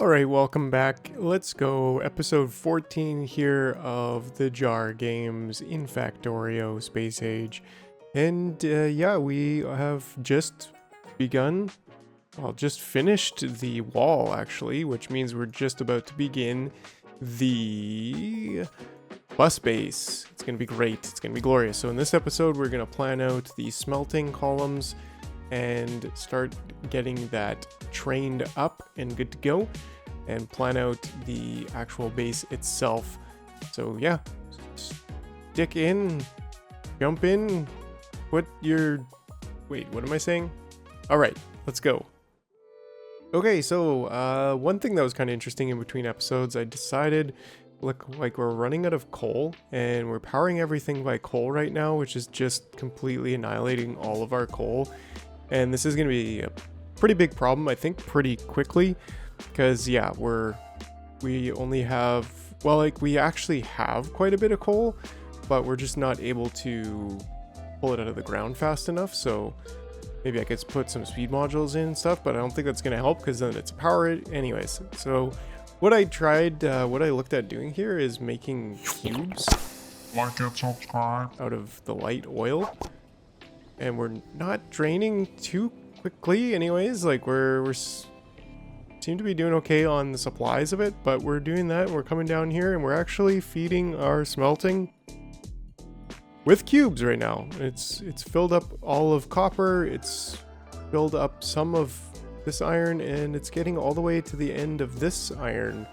Alright, welcome back. Let's go. Episode 14 here of the Jar games in Factorio Space Age. And yeah, we have just just finished the wall actually, which means we're just about to begin the bus base. It's going to be great. It's going to be glorious. So in this episode, we're going to plan out the smelting columns and start getting that trained up and good to go, and plan out the actual base itself. So yeah, stick in, jump in, put your... Wait, what am I saying? Alright, let's go. Okay, so one thing that was kind of interesting in between episodes, I decided, look, like we're running out of coal, and we're powering everything by coal right now, which is just completely annihilating all of our coal. And this is going to be a pretty big problem, I think, pretty quickly. Because, yeah, we only have... Well, like, we actually have quite a bit of coal, but we're just not able to pull it out of the ground fast enough. So maybe I could put some speed modules in and stuff, but I don't think that's going to help because then it's power anyways. So what I looked at doing here is making cubes. Like and subscribe. Out of the light oil. And we're not draining too quickly anyways. Like we're seem to be doing okay on the supplies of it, but we're doing that. We're coming down here and we're actually feeding our smelting with cubes right now. It's filled up all of copper. It's filled up some of this iron, and it's getting all the way to the end of this iron.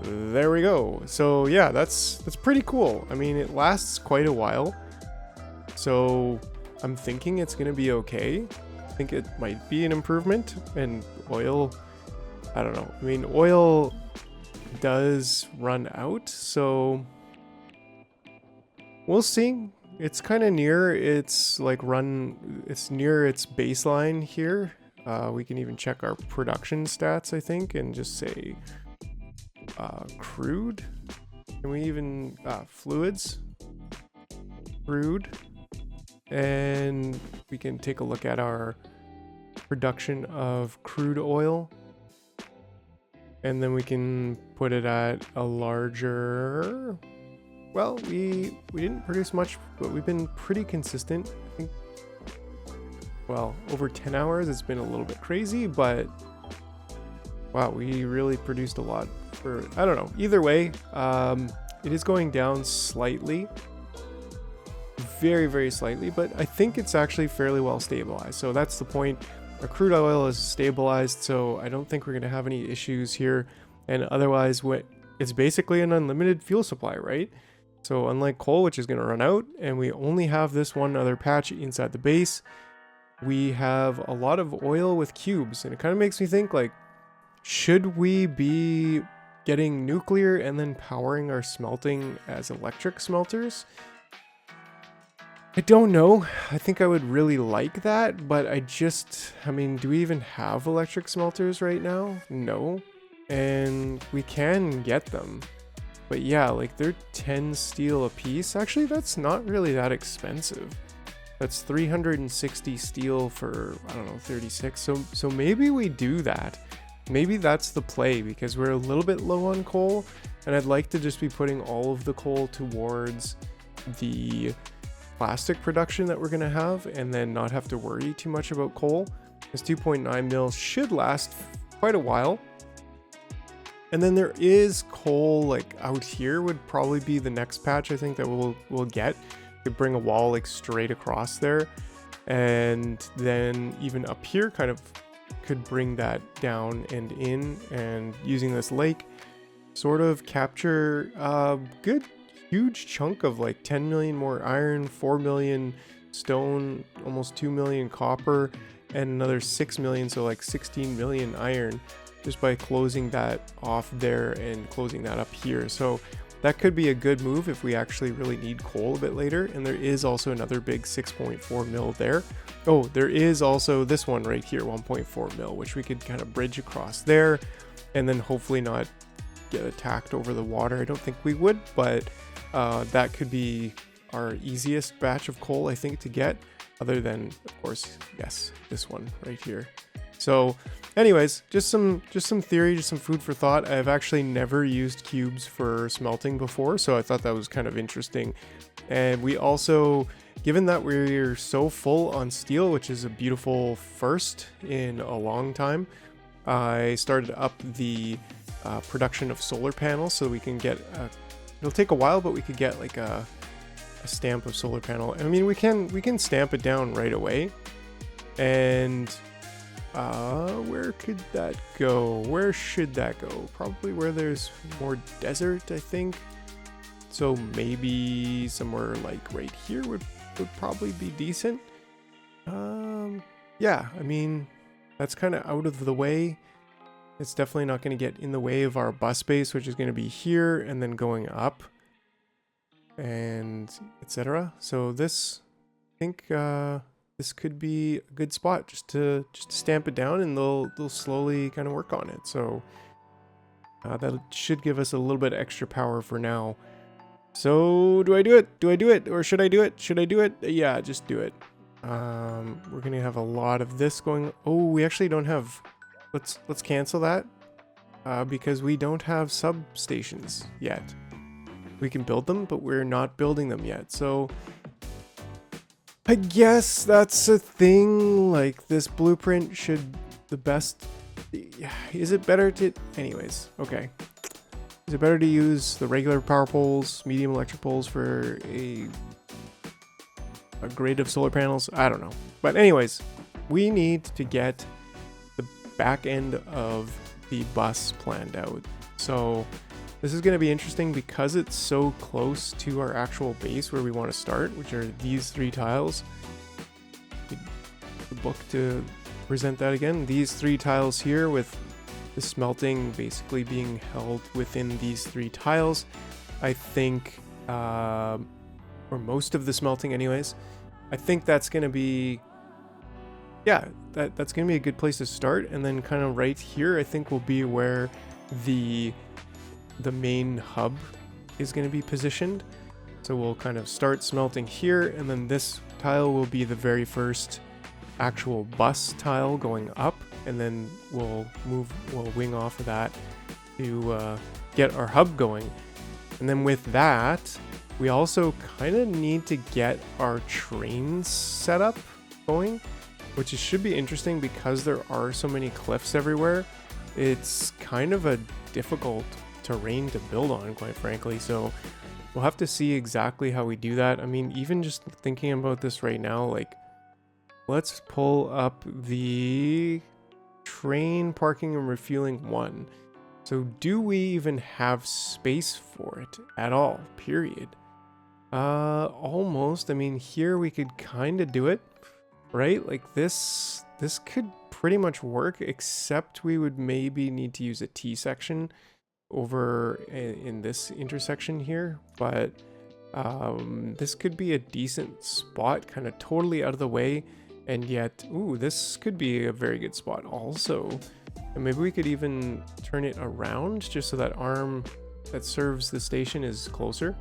There we go. So yeah, that's pretty cool. I mean, it lasts quite a while. So I'm thinking it's going to be okay. I think it might be an improvement. And oil, I don't know. I mean, oil does run out, so we'll see. It's kind of near it's near its baseline here. We can even check our production stats, I think, and just say crude. Can we even fluids? Crude. And we can take a look at our production of crude oil, and then we can put it at a larger... Well, we didn't produce much, but we've been pretty consistent. I think, well, over 10 hours. It's been a little bit crazy, but wow, we really produced a lot for... I don't know. Either way, it is going down slightly. Very, very slightly, but I think it's actually fairly well stabilized. So that's the point. Our crude oil is stabilized, so I don't think we're going to have any issues here. And otherwise, it's basically an unlimited fuel supply, right? So unlike coal, which is going to run out, and we only have this one other patch inside the base, we have a lot of oil with cubes. And it kind of makes me think, like, should we be getting nuclear and then powering our smelting as electric smelters? I don't know. I think I would really like that, but I mean, do we even have electric smelters right now? No. And we can get them. But yeah, like they're 10 steel a piece. Actually, that's not really that expensive. That's 360 steel for, I don't know, 36. So maybe we do that. Maybe that's the play, because we're a little bit low on coal, and I'd like to just be putting all of the coal towards the plastic production that we're going to have, and then not have to worry too much about coal. This 2.9 mil should last quite a while. And then there is coal like out here would probably be the next patch I think that we'll get. Could bring a wall like straight across there, and then even up here kind of could bring that down and in, and using this lake sort of capture a good huge chunk of like 10 million more iron, 4 million stone, almost 2 million copper, and another 6 million, so like 16 million iron, just by closing that off there and closing that up here. So that could be a good move if we actually really need coal a bit later. And there is also another big 6.4 mil there. Oh, there is also this one right here, 1.4 mil, which we could kind of bridge across there and then hopefully not get attacked over the water. I don't think we would, but that could be our easiest batch of coal, I think, to get, other than, of course, yes, this one right here. So anyways, just some theory, just some food for thought. I've actually never used cubes for smelting before, so I thought that was kind of interesting. And we also, given that we're so full on steel, which is a beautiful first in a long time, I started up the production of solar panels so we can get it'll take a while, but we could get like a stamp of solar panel. I mean, we can stamp it down right away. And where could that go? Where should that go? Probably where there's more desert, I think. So maybe somewhere like right here would probably be decent. Yeah, I mean, that's kind of out of the way. It's definitely not going to get in the way of our bus base, which is going to be here and then going up and etc. So this, I think, this could be a good spot just to stamp it down, and they'll slowly kind of work on it. So that should give us a little bit extra power for now. So do I do it? Do I do it? Or should I do it? Should I do it? Yeah, just do it. We're gonna have a lot of this going. Oh, we actually don't have. Let's cancel that because we don't have substations yet. We can build them, but we're not building them yet. So I guess that's a thing. Like, this blueprint should the best. Is it better to? Anyways, okay. Is it better to use the regular power poles, medium electric poles for a grade of solar panels? I don't know. But anyways, we need to get the back end of the bus planned out. So this is going to be interesting because it's so close to our actual base where we want to start, which are these 3 tiles. The book to present that again. These 3 tiles here, with the smelting basically being held within these 3 tiles. I think, or most of the smelting anyways. I think that's going to be, yeah, that's going to be a good place to start. And then kind of right here, I think will be where the main hub is going to be positioned. So we'll kind of start smelting here, and then this tile will be the very first actual bus tile going up, and then we'll wing off of that to get our hub going. And then with that, we also kind of need to get our trains set up going, which should be interesting because there are so many cliffs everywhere. It's kind of a difficult terrain to build on, quite frankly. So we'll have to see exactly how we do that. I mean, even just thinking about this right now, like, let's pull up the train parking and refueling 1. So do we even have space for it at all? Period. Almost. I mean, here we could kind of do it, right? Like this could pretty much work, except we would maybe need to use a T section over in this intersection here. But this could be a decent spot, kind of totally out of the way. And yet, ooh, this could be a very good spot also. And maybe we could even turn it around just so that arm that serves the station is closer.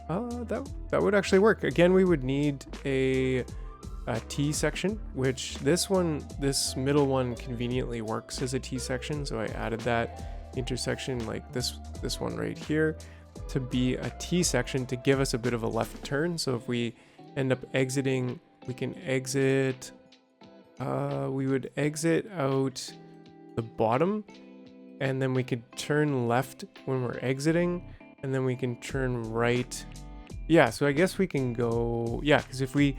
That would actually work. Again, we would need a T section, which this middle one conveniently works as a T section. So I added that intersection, like this one right here, to be a T section to give us a bit of a left turn. So if we end up exiting, we can exit, we would exit out the bottom, and then we could turn left when we're exiting, and then we can turn right. Yeah, so I guess we can go, yeah, because if we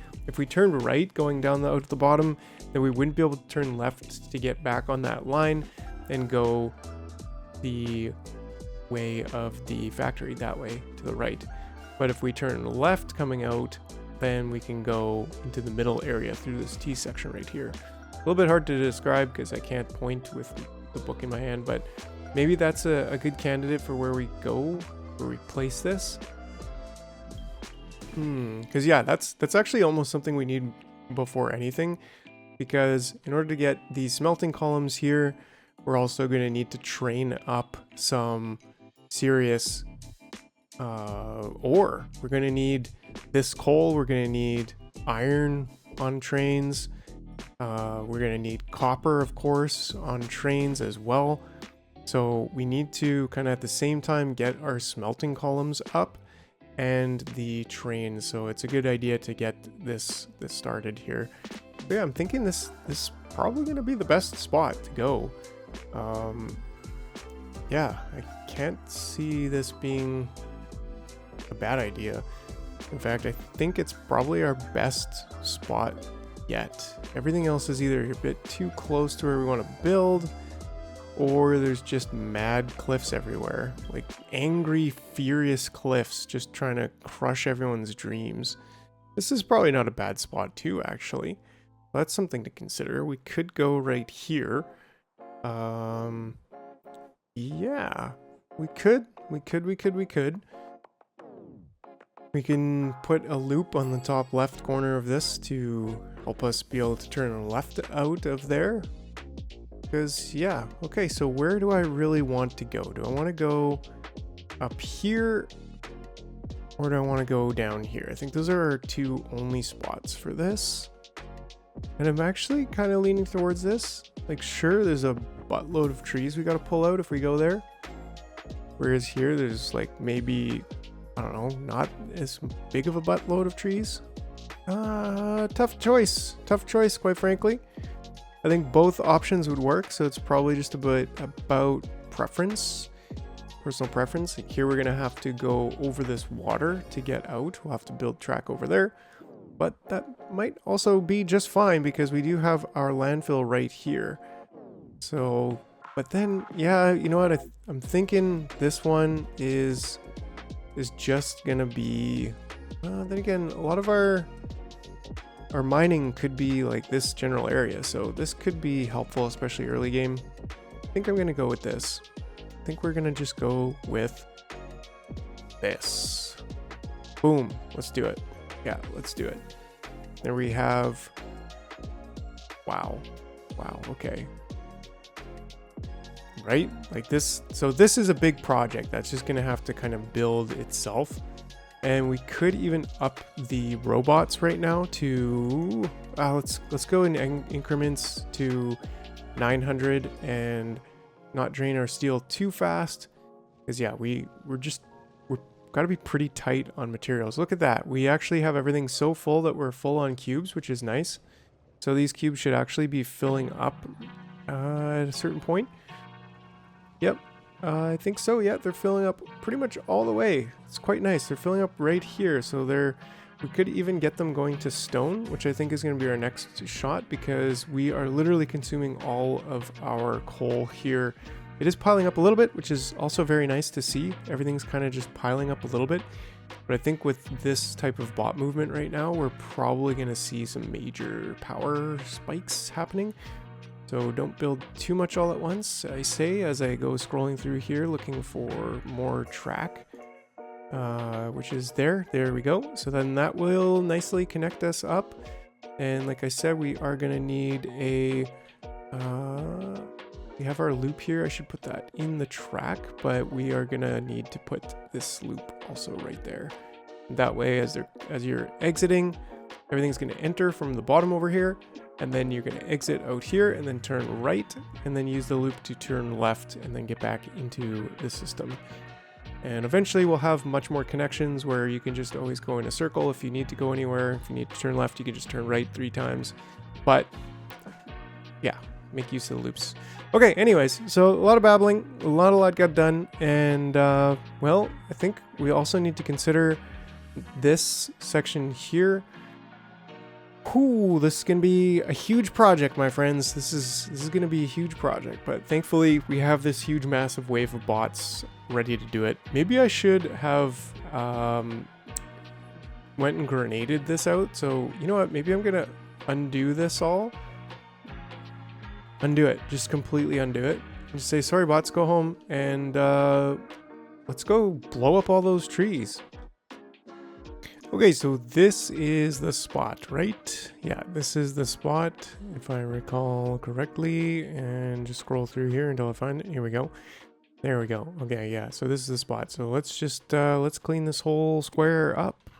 turned right going down out the bottom, then we wouldn't be able to turn left to get back on that line and go the way of the factory that way to the right. But if we turn left coming out, then we can go into the middle area through this T section right here. A little bit hard to describe because I can't point with the book in my hand, but maybe that's a good candidate for where we go, where we place this. Because yeah, that's actually almost something we need before anything, because in order to get these smelting columns here, we're also going to need to train up some serious ore. We're going to need this coal, we're going to need iron on trains, We're going to need copper, of course, on trains as well. So we need to kind of at the same time get our smelting columns up and the trains. So it's a good idea to get this started here. But yeah, I'm thinking this is probably going to be the best spot to go. Yeah, I can't see this being a bad idea. In fact, I think it's probably our best spot yet. Everything else is either a bit too close to where we want to build, or there's just mad cliffs everywhere. Like angry, furious cliffs just trying to crush everyone's dreams. This is probably not a bad spot too, actually. That's something to consider. We could go right here. Yeah, we could. We can put a loop on the top left corner of this to help us be able to turn left out of there. Because, yeah, okay, so where do I really want to go? Do I want to go up here, or do I want to go down here? I think those are our two only spots for this. And I'm actually kind of leaning towards this. Like, sure, there's a buttload of trees we got to pull out if we go there. Whereas here, there's like maybe, I don't know, not as big of a buttload of trees. Tough choice, quite frankly. I think both options would work, so it's probably just about preference, personal preference. Here we're gonna have to go over this water to get out. We'll have to build track over there, but that might also be just fine because we do have our landfill right here. So, but then, yeah, you know what? I'm thinking this one is just gonna be. Then again, a lot of our mining could be like this general area, so this could be helpful, especially early game. I think I'm gonna go with this. I think we're gonna just go with this. Boom. Let's do it. Yeah, let's do it. There we have. Wow. Okay. Right? Like this. So this is a big project that's just gonna have to kind of build itself. And we could even up the robots right now to let's go in increments to 900 and not drain our steel too fast, because yeah, we're got to be pretty tight on materials. Look at that, we actually have everything so full that we're full on cubes, which is nice. So these cubes should actually be filling up at a certain point. Yep. I think so, yeah, they're filling up pretty much all the way. It's quite nice. They're filling up right here, so we could even get them going to stone, which I think is going to be our next shot, because we are literally consuming all of our coal here. It is piling up a little bit, which is also very nice to see. Everything's kind of just piling up a little bit, but I think with this type of bot movement right now, we're probably going to see some major power spikes happening. So don't build too much all at once, I say, as I go scrolling through here looking for more track, which is there. There we go. So then that will nicely connect us up. And like I said, we are going to need we have our loop here. I should put that in the track, but we are going to need to put this loop also right there. That way, as you're exiting, everything's going to enter from the bottom over here. And then you're going to exit out here and then turn right and then use the loop to turn left and then get back into the system. And eventually we'll have much more connections where you can just always go in a circle if you need to go anywhere. If you need to turn left, you can just turn right 3 times. But yeah, make use of the loops. Okay, anyways, so a lot of babbling, a lot got done. And well, I think we also need to consider this section here. Ooh, this is going to be a huge project, my friends. This is going to be a huge project, but thankfully we have this huge massive wave of bots ready to do it. Maybe I should have went and grenaded this out. So, you know what? Maybe I'm going to undo this all. Undo it. Just completely undo it. And just say, sorry, bots, go home. And let's go blow up all those trees. Okay, so this is the spot, right? Yeah, this is the spot, if I recall correctly, and just scroll through here until I find it. Here we go. There we go. Okay, yeah, so this is the spot. So let's just, let's clean this whole square up.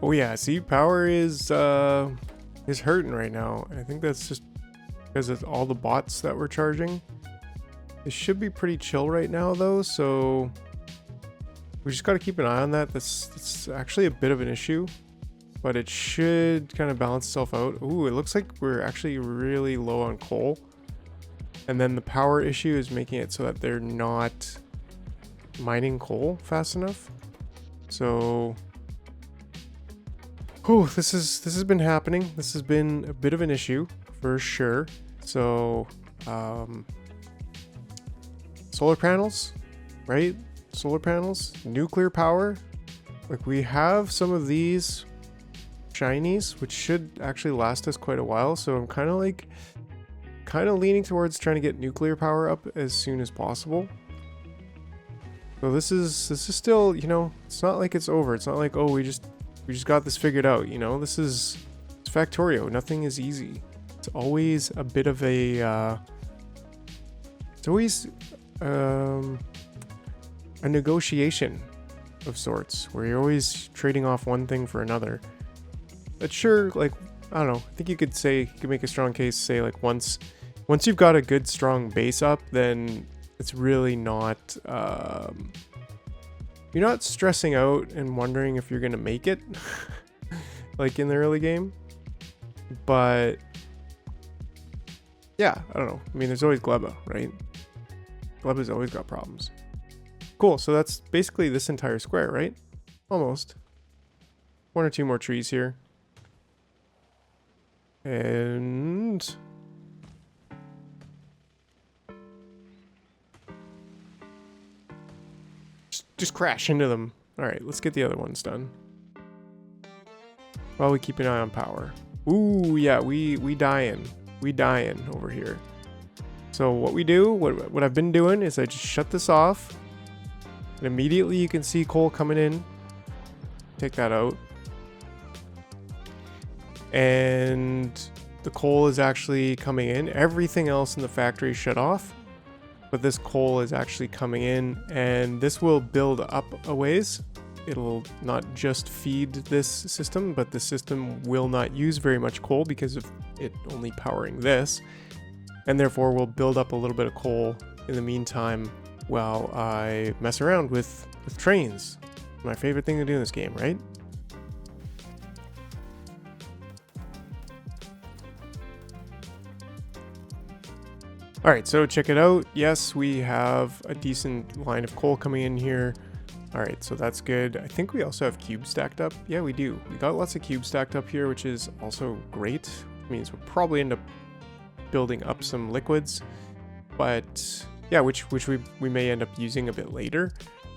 Oh yeah, see, power is hurting right now. I think that's just because of all the bots that we're charging. It should be pretty chill right now though, so we just got to keep an eye on that. That's actually a bit of an issue, but it should kind of balance itself out. Ooh, it looks like we're actually really low on coal. And then the power issue is making it so that they're not mining coal fast enough. So, this has been happening. This has been a bit of an issue for sure. So, solar panels, right? Solar panels, nuclear power. Like we have some of these shinies, which should actually last us quite a while. So I'm kind of leaning towards trying to get nuclear power up as soon as possible. So this is still, you know, it's not like it's over. It's not like, oh, we just got this figured out, you know. It's Factorio. Nothing is easy. It's always a bit of a a negotiation of sorts where you're always trading off one thing for another. But sure, like, I don't know, I think you could make a strong case, say like once you've got a good strong base up, then it's really not you're not stressing out and wondering if you're gonna make it like in the early game. But yeah, I don't know, I mean, there's always Gleba, right? Gleba's always got problems. Cool, so that's basically this entire square, right? Almost. One or two more trees here. And just crash into them. All right, let's get the other ones done while we keep an eye on power. Ooh, yeah, we dyin over here. So what we do, what I've been doing is I just shut this off, and immediately you can see coal coming in. Take that out. And the coal is actually coming in. Everything else in the factory shut off, but this coal is actually coming in, and this will build up a ways. It'll not just feed this system, but the system will not use very much coal because of it only powering this, and therefore will build up a little bit of coal in the meantime while I mess around with trains. My favorite thing to do in this game, right? All right, so check it out. Yes, we have a decent line of coal coming in here. All right, so that's good. I think we also have cubes stacked up. Yeah, we do. We got lots of cubes stacked up here, which is also great. It means we'll probably end up building up some liquids, but yeah, which we may end up using a bit later.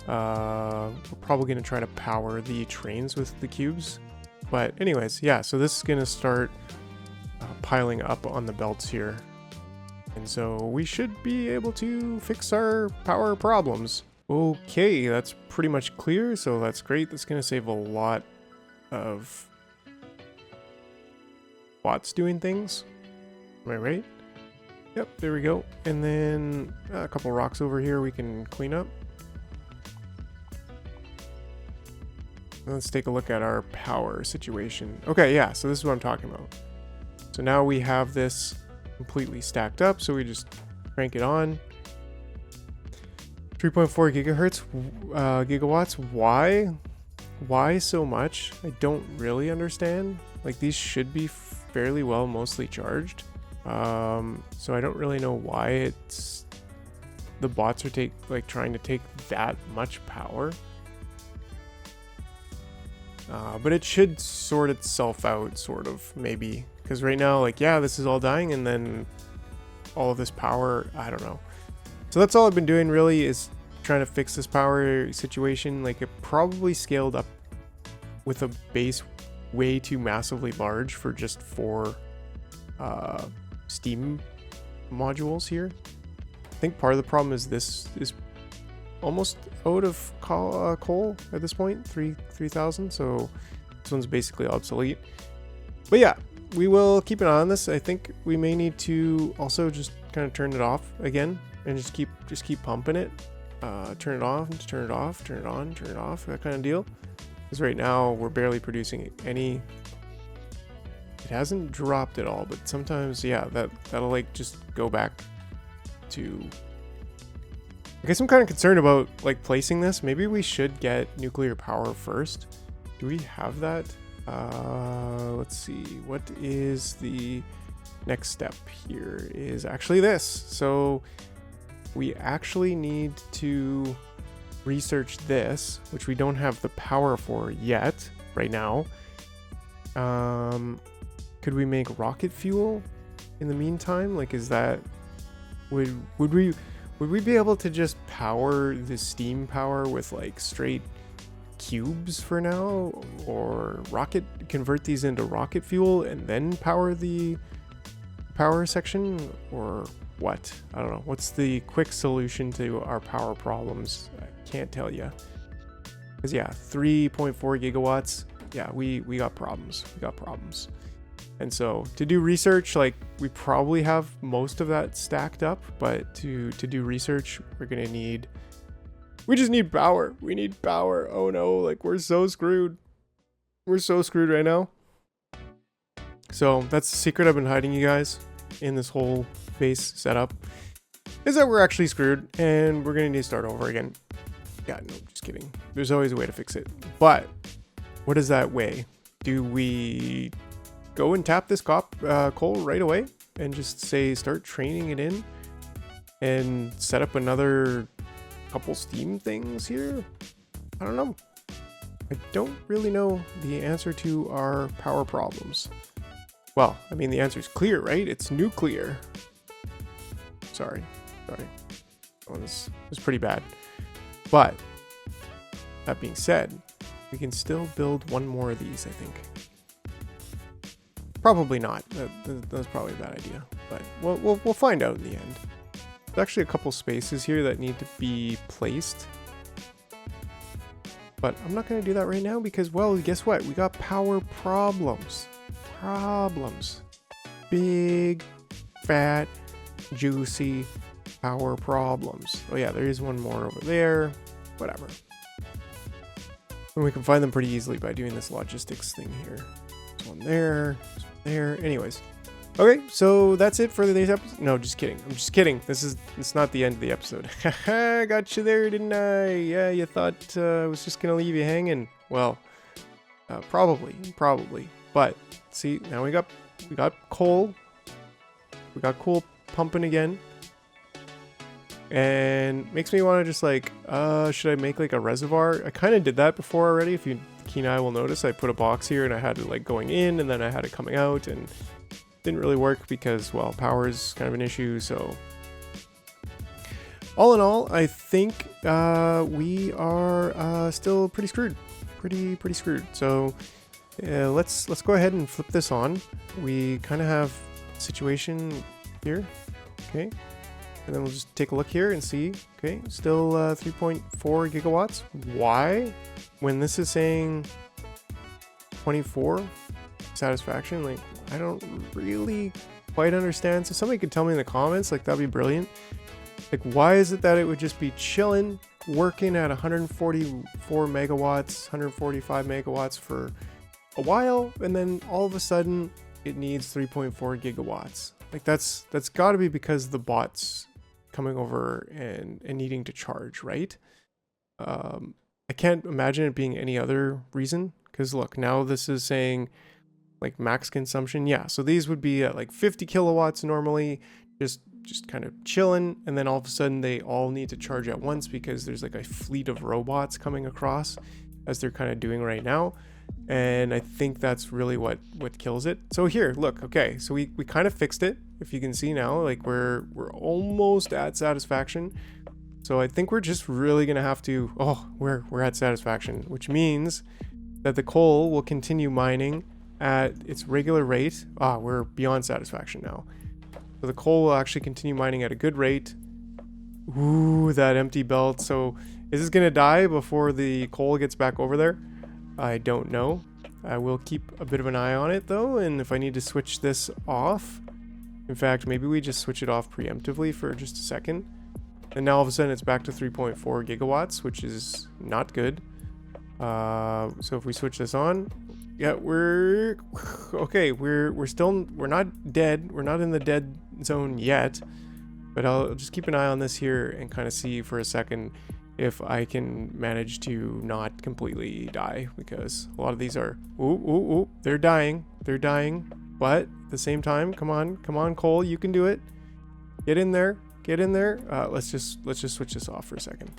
We're probably going to try to power the trains with the cubes. But anyways, yeah, so this is going to start piling up on the belts here. And so we should be able to fix our power problems. Okay, that's pretty much clear, so that's great. That's going to save a lot of bots doing things. Am I right? Yep, there we go. And then a couple rocks over here we can clean up. Let's take a look at our power situation. Okay, yeah, so this is what I'm talking about. So now we have this completely stacked up, so we just crank it on. 3.4 gigahertz, gigawatts. Why so much? I don't really understand. Like, these should be fairly well mostly charged. So I don't really know why it's the bots are trying to take that much power. But it should sort itself out, sort of, maybe. Because right now, like, yeah, this is all dying, and then all of this power, I don't know. So that's all I've been doing, really, is trying to fix this power situation. Like, it probably scaled up with a base way too massively large for just 4 Steam modules here. I think part of the problem is this is almost out of coal at this point, 3,000, so this one's basically obsolete. But yeah, we will keep an eye on this. I think we may need to also just kind of turn it off again and just keep pumping it. Turn it off, turn it off, turn it on, turn it off, that kind of deal. Because right now we're barely producing any. It hasn't dropped at all, but sometimes, yeah, that'll like just go back to. I guess I'm kind of concerned about like placing this. Maybe we should get nuclear power first. Do we have that? Let's see. What is the next step here? Is actually this. So we actually need to research this, which we don't have the power for yet right now. Could we make rocket fuel in the meantime? Like, is that would we be able to just power the steam power with like straight cubes for now, or convert these into rocket fuel and then power the power section, or what? I don't know. What's the quick solution to our power problems? I can't tell you. Because yeah, 3.4 gigawatts. Yeah, we got problems. We got problems. And so to do research, like we probably have most of that stacked up, but to do research, we just need power. We need power. Oh no, like we're so screwed. We're so screwed right now. So that's the secret I've been hiding you guys in this whole base setup, is that we're actually screwed and we're gonna need to start over again. Yeah, no, just kidding. There's always a way to fix it. But what is that way? Do we go and tap this coal right away and just say start training it in and set up another couple steam things here? I don't know. I don't really know the answer to our power problems. Well, I mean, the answer is clear, right? It's nuclear. Sorry. Oh, this was pretty bad. But that being said, we can still build one more of these, I think. Probably not. That's probably a bad idea. But we'll find out in the end. There's actually a couple spaces here that need to be placed. But I'm not going to do that right now because, well, guess what? We got power problems. Big, fat, juicy power problems. Oh yeah, there is one more over there. Whatever. And we can find them pretty easily by doing this logistics thing here. There's one there. There's one there. Anyways. Okay, so that's it for today's episode. No, just kidding. I'm just kidding. It's not the end of the episode. Haha, got you there, didn't I? Yeah, you thought I was just gonna leave you hanging. Well, probably. But see, now we got coal. We got coal pumping again. And makes me want to just like, should I make like a reservoir? I kind of did that before already. If you keen eye will notice, I put a box here and I had it like going in and then I had it coming out, and didn't really work because, well, power is kind of an issue. So all in all, I think we are still pretty screwed. Pretty screwed. So let's go ahead and flip this on. We kind of have a situation here. Okay. And then we'll just take a look here and see. Okay, still 3.4 gigawatts. Why? When this is saying 24 satisfaction, like, I don't really quite understand. So somebody could tell me in the comments, like, that'd be brilliant. Like, why is it that it would just be chilling, working at 144 megawatts, 145 megawatts for a while, and then all of a sudden it needs 3.4 gigawatts? Like, that's got to be because the bots coming over and needing to charge, right? I can't imagine it being any other reason, because look, now this is saying like max consumption. Yeah, so these would be at like 50 kilowatts normally, just kind of chilling, and then all of a sudden they all need to charge at once because there's like a fleet of robots coming across, as they're kind of doing right now. And I think that's really what kills it. So here, look, okay, so we kind of fixed it. If you can see now, like we're almost at satisfaction. So I think we're just really gonna have to, we're at satisfaction, which means that the coal will continue mining at its regular rate. We're beyond satisfaction now. So the coal will actually continue mining at a good rate. Ooh, that empty belt. So is this gonna die before the coal gets back over there? I don't know. I will keep a bit of an eye on it though, and if I need to switch this off, in fact, maybe we just switch it off preemptively for just a second. And now all of a sudden it's back to 3.4 gigawatts, which is not good. So if we switch this on, yeah, we're okay. We're not dead. We're not in the dead zone yet, but I'll just keep an eye on this here and kind of see for a second if I can manage to not completely die, because a lot of these are they're dying. But at the same time, come on, Cole, you can do it. Get in there. Let's just switch this off for a second.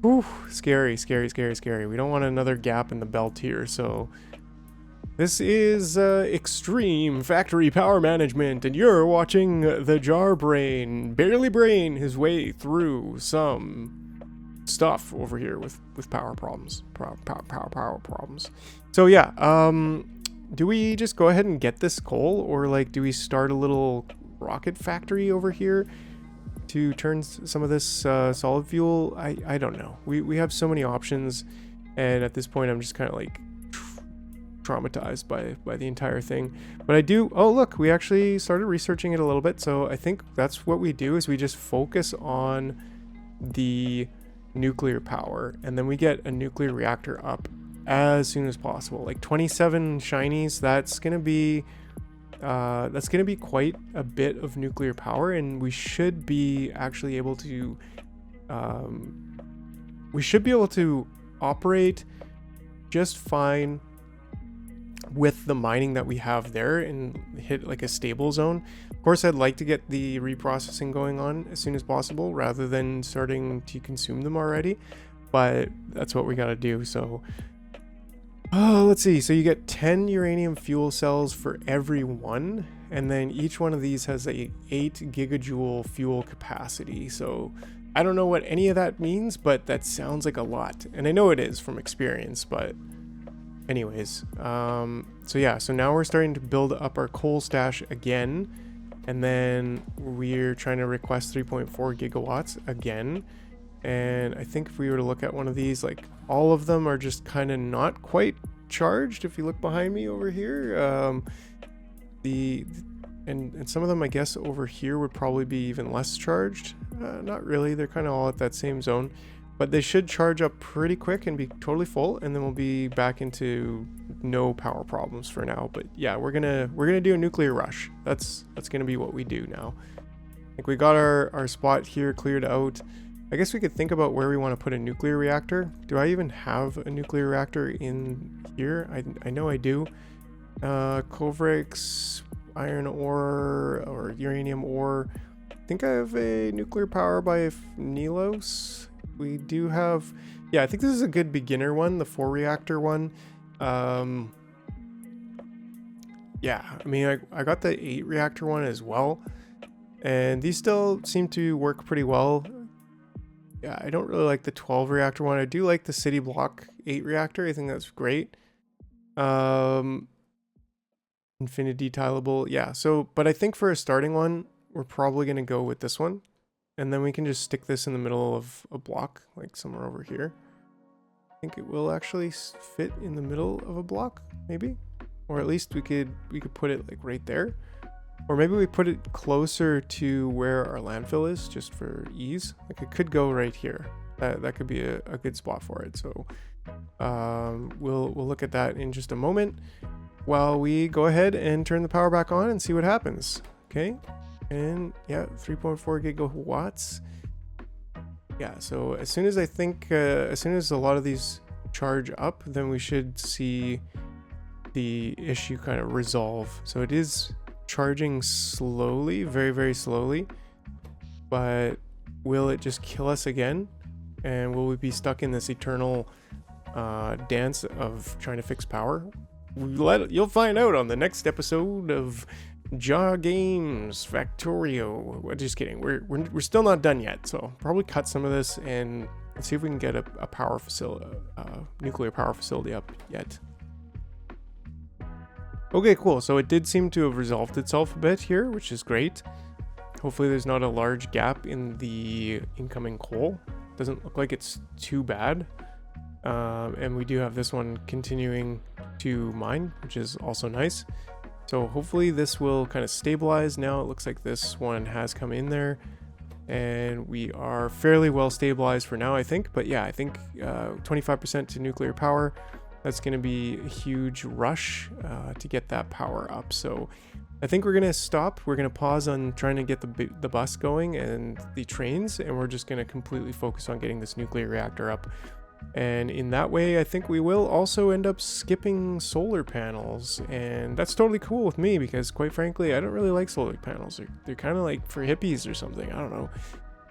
Whew, scary. We don't want another gap in the belt here, so this is extreme factory power management, and you're watching the Jar Brain barely brain his way through some stuff over here with power problems. Power problems. So yeah, do we just go ahead and get this coal, or like do we start a little rocket factory over here to turn some of this solid fuel? I don't know. We have so many options, and at this point I'm just kind of like traumatized by the entire thing. But I do, oh look, we actually started researching it a little bit, so I think that's what we do, is we just focus on the nuclear power, and then we get a nuclear reactor up as soon as possible. Like 27 shinies, that's gonna be quite a bit of nuclear power, and we should be actually able to operate just fine with the mining that we have there and hit like a stable zone. Of course, I'd like to get the reprocessing going on as soon as possible rather than starting to consume them already, but that's what we got to do. So let's see. So you get 10 uranium fuel cells for every one, and then each one of these has a 8 gigajoule fuel capacity. So I don't know what any of that means, but that sounds like a lot, and I know it is from experience. But anyways, so yeah, so now we're starting to build up our coal stash again, and then we're trying to request 3.4 gigawatts again. And I think if we were to look at one of these, like all of them are just kind of not quite charged. If you look behind me over here, and some of them I guess over here would probably be even less charged. Not really, they're kind of all at that same zone, but they should charge up pretty quick and be totally full, and then we'll be back into no power problems for now. But yeah, we're gonna do a nuclear rush. That's gonna be what we do now. I think we got our spot here cleared out. I guess we could think about where we want to put a nuclear reactor. Do I even have a nuclear reactor in here? I know I do. Kovrex, iron ore, or uranium ore. I think I have a nuclear power by Nilos. We do have, yeah, I think this is a good beginner one, the 4 reactor one. Yeah, I mean, I got the 8 reactor one as well, and these still seem to work pretty well. Yeah, I don't really like the 12 reactor one. I do like the city block 8 reactor. I think that's great. Infinity tileable. Yeah, so, but I think for a starting one, we're probably going to go with this one. And then we can just stick this in the middle of a block, like somewhere over here. I think it will actually fit in the middle of a block, maybe. Or at least we could put it like right there. Or maybe we put it closer to where our landfill is, just for ease. Like it could go right here. That could be a good spot for it. So we'll look at that in just a moment, while we go ahead and turn the power back on and see what happens. Okay, and yeah, 3.4 gigawatts. Yeah, so as soon as as soon as a lot of these charge up, then we should see the issue kind of resolve. So it is charging slowly, very, very slowly, but will it just kill us again? And will we be stuck in this eternal dance of trying to fix power? You'll find out on the next episode of Jaw Games Factorio. We're just kidding. We're still not done yet, so probably cut some of this and see if we can get a power facility, nuclear power facility up yet. Okay, cool. So it did seem to have resolved itself a bit here, which is great. Hopefully there's not a large gap in the incoming coal. Doesn't look like it's too bad. And we do have this one continuing to mine, which is also nice. So hopefully this will kind of stabilize. Now it looks like this one has come in there, and we are fairly well stabilized for now, I think. But yeah, I think 25% to nuclear power, that's going to be a huge rush to get that power up. So I think we're going to stop. We're going to pause on trying to get the bus going and the trains, and we're just going to completely focus on getting this nuclear reactor up. And in that way, I think we will also end up skipping solar panels. And that's totally cool with me because, quite frankly, I don't really like solar panels. They're kind of like for hippies or something. I don't know.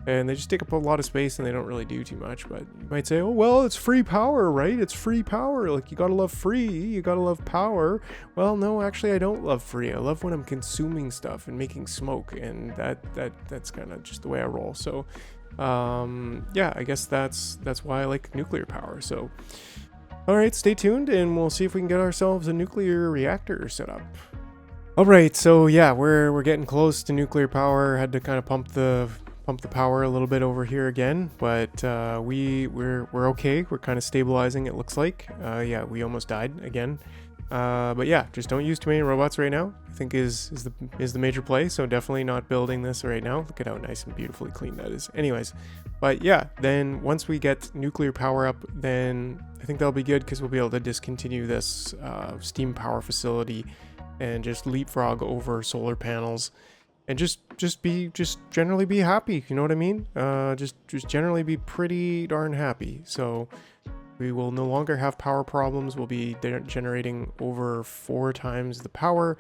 And they just take up a lot of space and they don't really do too much. But you might say, oh, well, it's free power, right? It's free power. Like, you gotta love free. You gotta love power. Well, no, actually, I don't love free. I love when I'm consuming stuff and making smoke. And that's kind of just the way I roll. So yeah, I guess that's why I like nuclear power. So all right, stay tuned and we'll see if we can get ourselves a nuclear reactor set up. All right, so yeah, we're getting close to nuclear power. Had to kind of pump the power a little bit over here again, but we're okay. We're kind of stabilizing, it looks like. Yeah, we almost died again. But yeah, just don't use too many robots right now, I think is the major play. So definitely not building this right now. Look at how nice and beautifully clean that is. Anyways, but yeah, then once we get nuclear power up, then I think that'll be good because we'll be able to discontinue this steam power facility and just leapfrog over solar panels and just generally be happy. You know what I mean? Just generally be pretty darn happy. So we will no longer have power problems. We'll be generating over 4 times the power.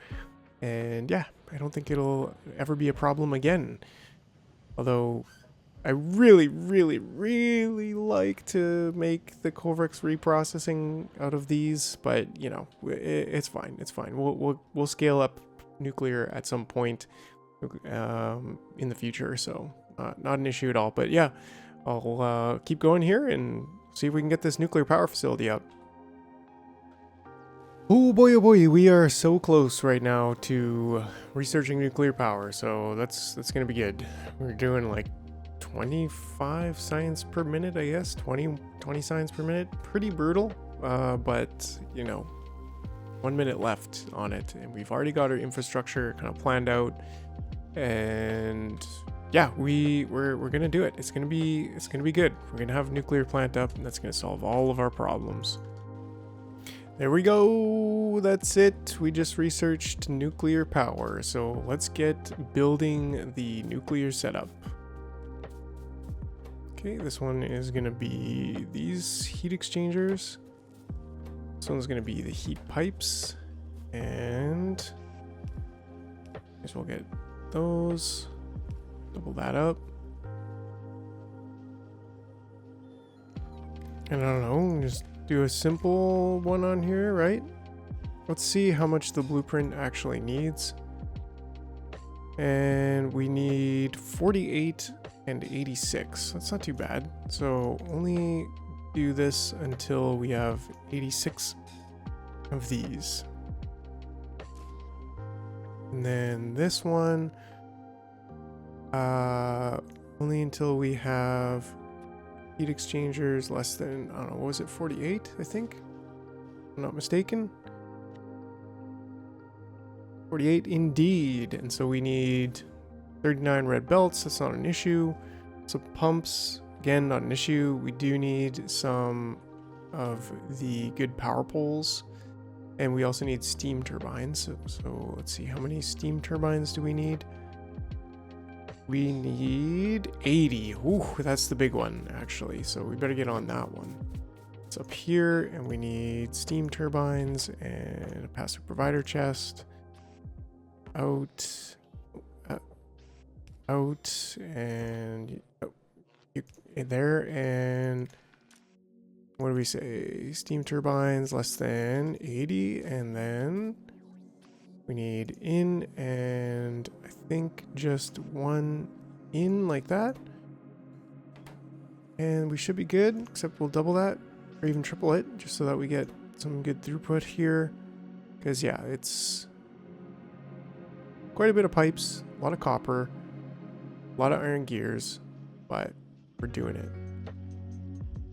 And yeah, I don't think it'll ever be a problem again. Although I really, really, really like to make the Corvex reprocessing out of these. But, you know, it's fine. It's fine. We'll scale up nuclear at some point in the future. So not an issue at all. But yeah, I'll keep going here and see if we can get this nuclear power facility up. Oh boy, we are so close right now to researching nuclear power, so that's gonna be good. We're doing like 25 science per minute, I guess. 20 science per minute. Pretty brutal, but you know, 1 minute left on it, and we've already got our infrastructure kind of planned out, and yeah, we're gonna do it. It's gonna be good. We're gonna have a nuclear plant up, and that's gonna solve all of our problems. There we go. That's it. We just researched nuclear power. So let's get building the nuclear setup. Okay, this one is gonna be these heat exchangers. This one's gonna be the heat pipes, and I guess we'll get those. Double that up. And I don't know, just do a simple one on here, right? Let's see how much the blueprint actually needs. And we need 48 and 86. That's not too bad. So only do this until we have 86 of these. And then this one, only until we have heat exchangers less than, I don't know, what was it, 48, I think? If I'm not mistaken. 48 indeed. And so we need 39 red belts. That's not an issue. So pumps, again, not an issue. We do need some of the good power poles. And we also need steam turbines. So let's see, how many steam turbines do we need? We need 80. Ooh, that's the big one, actually. So we better get on that one. It's up here, and we need steam turbines and a passive provider chest. Out, and in there. And what do we say? Steam turbines less than 80, and then we need in, and I think just one in like that. And we should be good, except we'll double that or even triple it just so that we get some good throughput here. Because yeah, it's quite a bit of pipes, a lot of copper, a lot of iron gears, but we're doing it.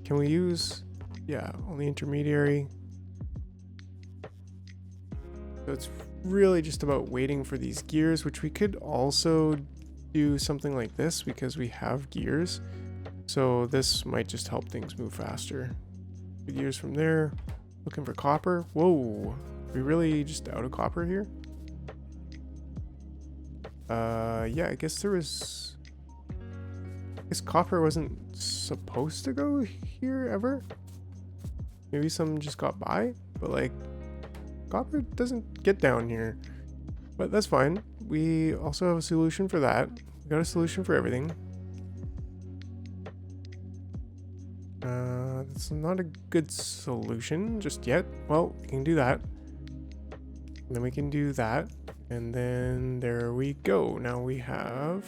Can we use, yeah, only intermediary. So it's really just about waiting for these gears, which we could also do something like this because we have gears. So this might just help things move faster. The gears from there. Looking for copper. Whoa. Are we really just out of copper here? Yeah, I guess there was... I guess copper wasn't supposed to go here ever? Maybe some just got by? But like, copper doesn't get down here. But that's fine. We also have a solution for that. We got a solution for everything. That's not a good solution just yet. Well, we can do that. And then we can do that. And then there we go. Now we have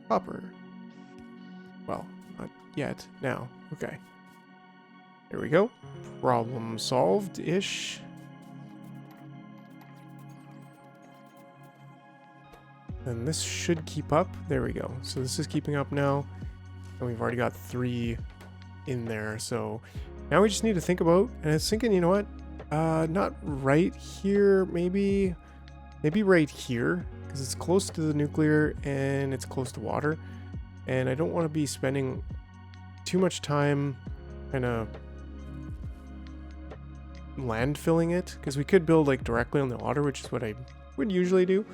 copper. Well, not yet. Now. Okay. There we go. Problem solved-ish. And this should keep up. There we go. So this is keeping up now. And we've already got 3 in there. So now we just need to think about, and I was thinking, you know what? Not right here, maybe right here, because it's close to the nuclear and it's close to water. And I don't want to be spending too much time kind of landfilling it, because we could build like directly on the water, which is what I would usually do.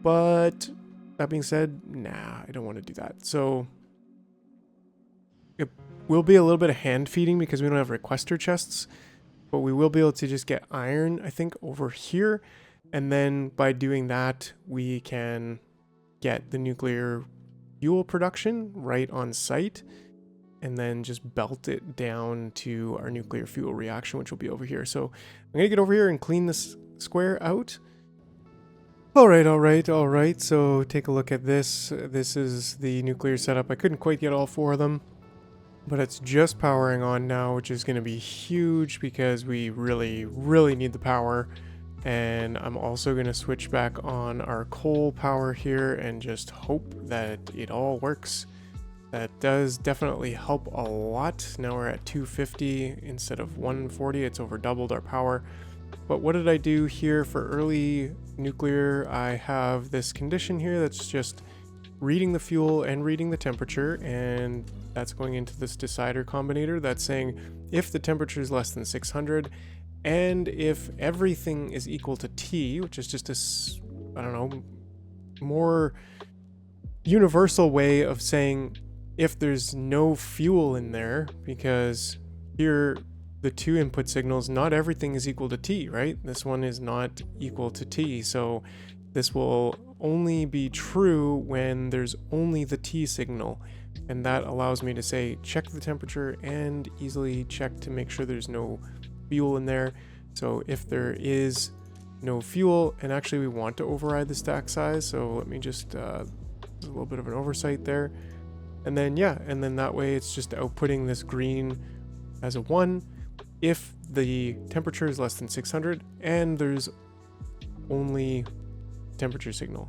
But that being said, nah, I don't want to do that. So it will be a little bit of hand feeding because we don't have requester chests, but we will be able to just get iron, I think, over here. And then by doing that, we can get the nuclear fuel production right on site and then just belt it down to our nuclear fuel reaction, which will be over here. So I'm going to get over here and clean this square out. All right. So take a look at this. This is the nuclear setup. I couldn't quite get all 4 of them, but it's just powering on now, which is going to be huge because we really, really need the power. And I'm also going to switch back on our coal power here and just hope that it all works. That does definitely help a lot. Now we're at 250 instead of 140. It's over doubled our power. But what did I do here for early nuclear? I have this condition here that's just reading the fuel and reading the temperature, and that's going into this decider combinator that's saying if the temperature is less than 600 and if everything is equal to T, which is just a, I don't know, more universal way of saying if there's no fuel in there, because here the 2 input signals, not everything is equal to T, right? This one is not equal to T. So this will only be true when there's only the T signal. And that allows me to say, check the temperature and easily check to make sure there's no fuel in there. So if there is no fuel, and actually we want to override the stack size. So let me just, there's a little bit of an oversight there. And then, yeah, and then that way it's just outputting this green as a 1. If the temperature is less than 600 and there's only temperature signal,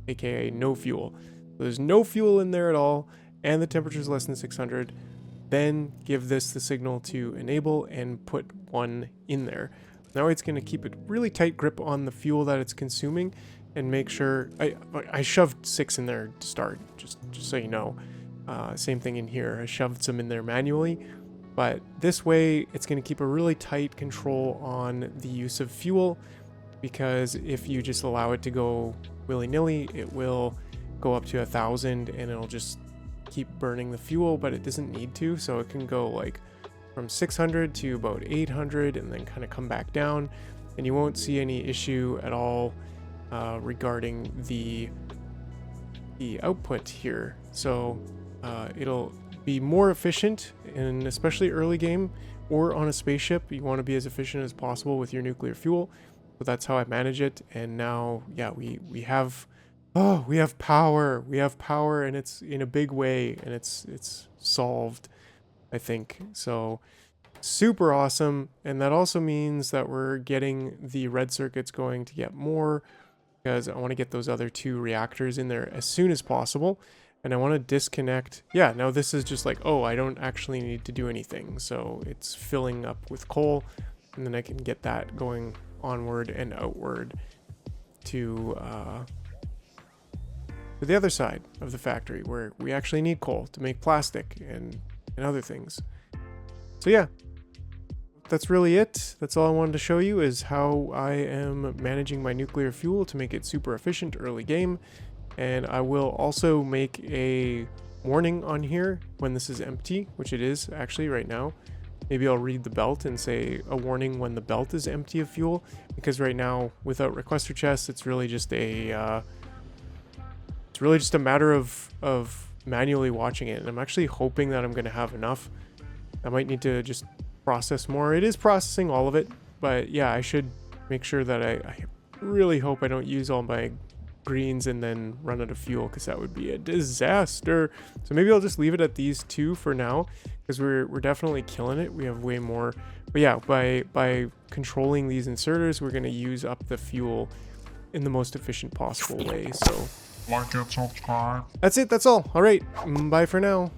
aka no fuel. So there's no fuel in there at all and the temperature is less than 600, then give this the signal to enable and put 1 in there. Now it's going to keep a really tight grip on the fuel that it's consuming and make sure I shoved 6 in there to start, just so you know. Same thing in here. I shoved some in there manually. But this way, it's going to keep a really tight control on the use of fuel, because if you just allow it to go willy-nilly, it will go up to 1,000 and it'll just keep burning the fuel, but it doesn't need to. So it can go like from 600 to about 800 and then kind of come back down, and you won't see any issue at all regarding the output here. So it'll be more efficient, and especially early game or on a spaceship, you want to be as efficient as possible with your nuclear fuel. So that's how I manage it. And now, yeah, we have power. We have power, and it's in a big way, and it's solved, I think. So super awesome. And that also means that we're getting the red circuits going to get more, because I want to get those other 2 reactors in there as soon as possible. And I want to disconnect. Yeah, now this is just like, oh, I don't actually need to do anything. So it's filling up with coal, and then I can get that going onward and outward to to the other side of the factory where we actually need coal to make plastic and other things. So yeah, that's really it. That's all I wanted to show you, is how I am managing my nuclear fuel to make it super efficient early game. And I will also make a warning on here when this is empty, which it is actually right now. Maybe I'll read the belt and say a warning when the belt is empty of fuel, because right now without requester chests, it's really just a matter of manually watching it. And I'm actually hoping that I'm going to have enough. I might need to just process more. It is processing all of it, but yeah, I should make sure that I really hope I don't use all my greens and then run out of fuel, because that would be a disaster. So maybe I'll just leave it at these two for now, because we're definitely killing it. We have way more. But yeah, by controlling these inserters, we're going to use up the fuel in the most efficient possible way. So Like and subscribe. that's it. That's all. All right. Bye for now.